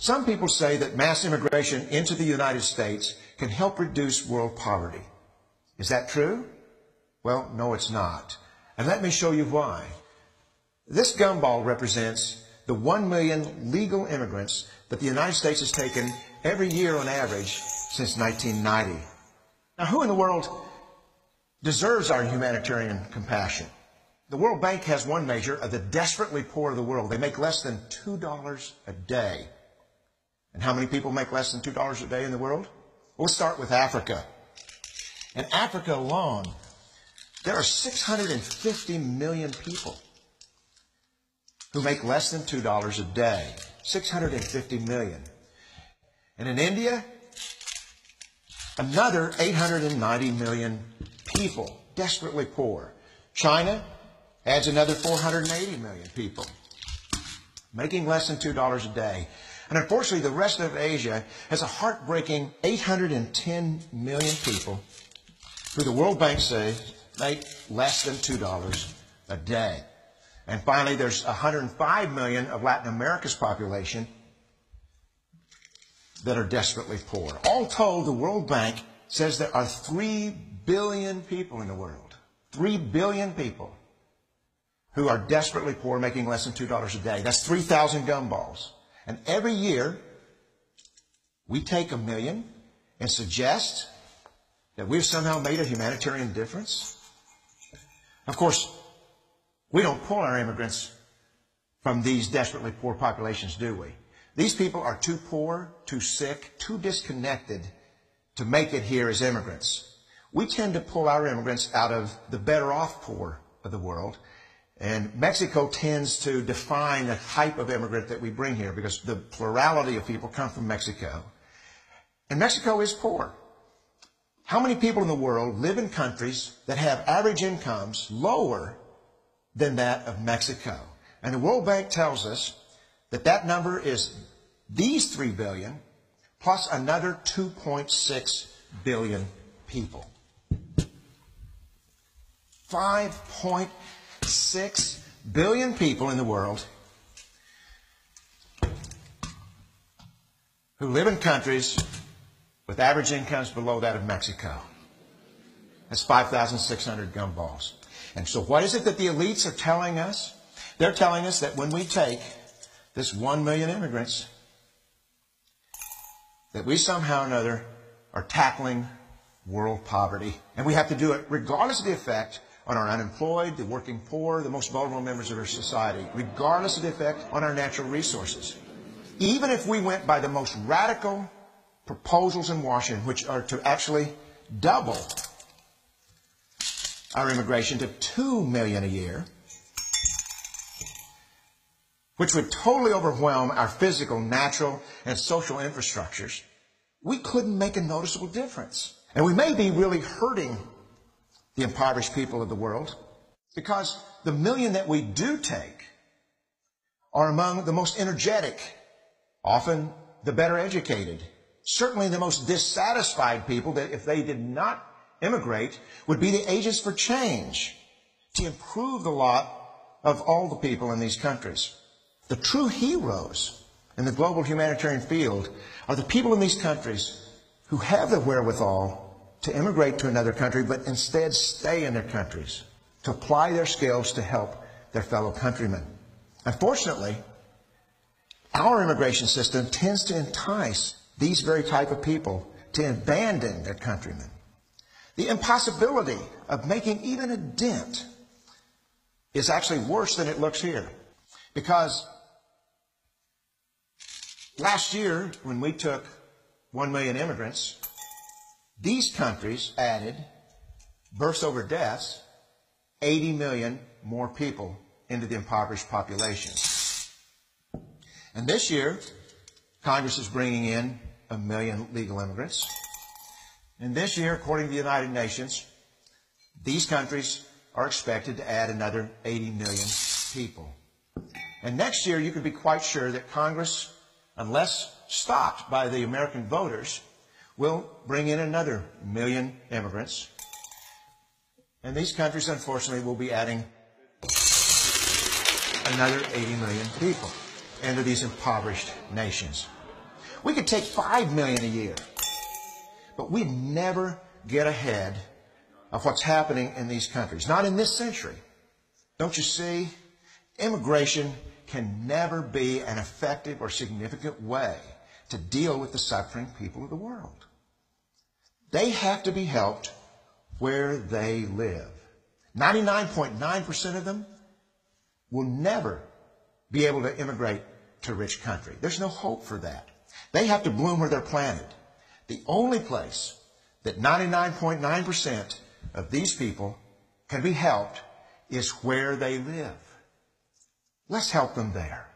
Some people say that mass immigration into the United States can help reduce world poverty. Is that true? Well, no, it's not. And let me show you why. This gumball represents the 1 million legal immigrants that the United States has taken every year on average since 1990. Now, who in the world deserves our humanitarian compassion? The World Bank has one measure of the desperately poor of the world. They make less than $2 a day. And how many people make less than $2 a day in the world? Well, let's start with Africa. In Africa alone, there are 650 million people who make less than $2 a day. 650 million. And in India, another 890 million people, desperately poor. China adds another 480 million people, making less than $2 a day. And unfortunately, the rest of Asia has a heartbreaking 810 million people who the World Bank says make less than $2 a day. And finally, there's 105 million of Latin America's population that are desperately poor. All told, the World Bank says there are 3 billion people in the world. 3 billion people who are desperately poor, making less than $2 a day. That's 3,000 gumballs. And every year, we take 1 million and suggest that we've somehow made a humanitarian difference. Of course, we don't pull our immigrants from these desperately poor populations, do we? These people are too poor, too sick, too disconnected to make it here as immigrants. We tend to pull our immigrants out of the better off poor of the world. And Mexico tends to define the type of immigrant that we bring here because the plurality of people come from Mexico. And Mexico is poor. How many people in the world live in countries that have average incomes lower than that of Mexico? And the World Bank tells us that that number is these 3 billion plus another 2.6 billion people. 5.6 billion people in the world who live in countries with average incomes below that of Mexico. That's 5,600 gumballs. And so what is it that the elites are telling us? They're telling us that when we take this 1 million immigrants, that we somehow or another are tackling world poverty. And we have to do it regardless of the effect on our unemployed, the working poor, the most vulnerable members of our society, regardless of the effect on our natural resources. Even if we went by the most radical proposals in Washington, which are to actually double our immigration to 2 million a year, which would totally overwhelm our physical, natural, and social infrastructures, we couldn't make a noticeable difference. And we may be really hurting the impoverished people of the world because the 1 million that we do take are among the most energetic, often the better educated, certainly the most dissatisfied people that if they did not immigrate would be the agents for change to improve the lot of all the people in these countries. The true heroes in the global humanitarian field are the people in these countries who have the wherewithal to immigrate to another country, but instead stay in their countries, to apply their skills to help their fellow countrymen. Unfortunately, our immigration system tends to entice these very type of people to abandon their countrymen. The impossibility of making even a dent is actually worse than it looks here. Because last year, when we took 1 million immigrants, these countries added, births over deaths, 80 million more people into the impoverished population. And this year, Congress is bringing in 1 million legal immigrants. And this year, according to the United Nations, these countries are expected to add another 80 million people. And next year, you can be quite sure that Congress, unless stopped by the American voters, will bring in another 1 million immigrants. And these countries, unfortunately, will be adding another 80 million people into these impoverished nations. We could take 5 million a year. But we'd never get ahead of what's happening in these countries. Not in this century. Don't you see? Immigration can never be an effective or significant way to deal with the suffering people of the world. They have to be helped where they live. 99.9% of them will never be able to immigrate to a rich country. There's no hope for that. They have to bloom where they're planted. The only place that 99.9% of these people can be helped is where they live. Let's help them there.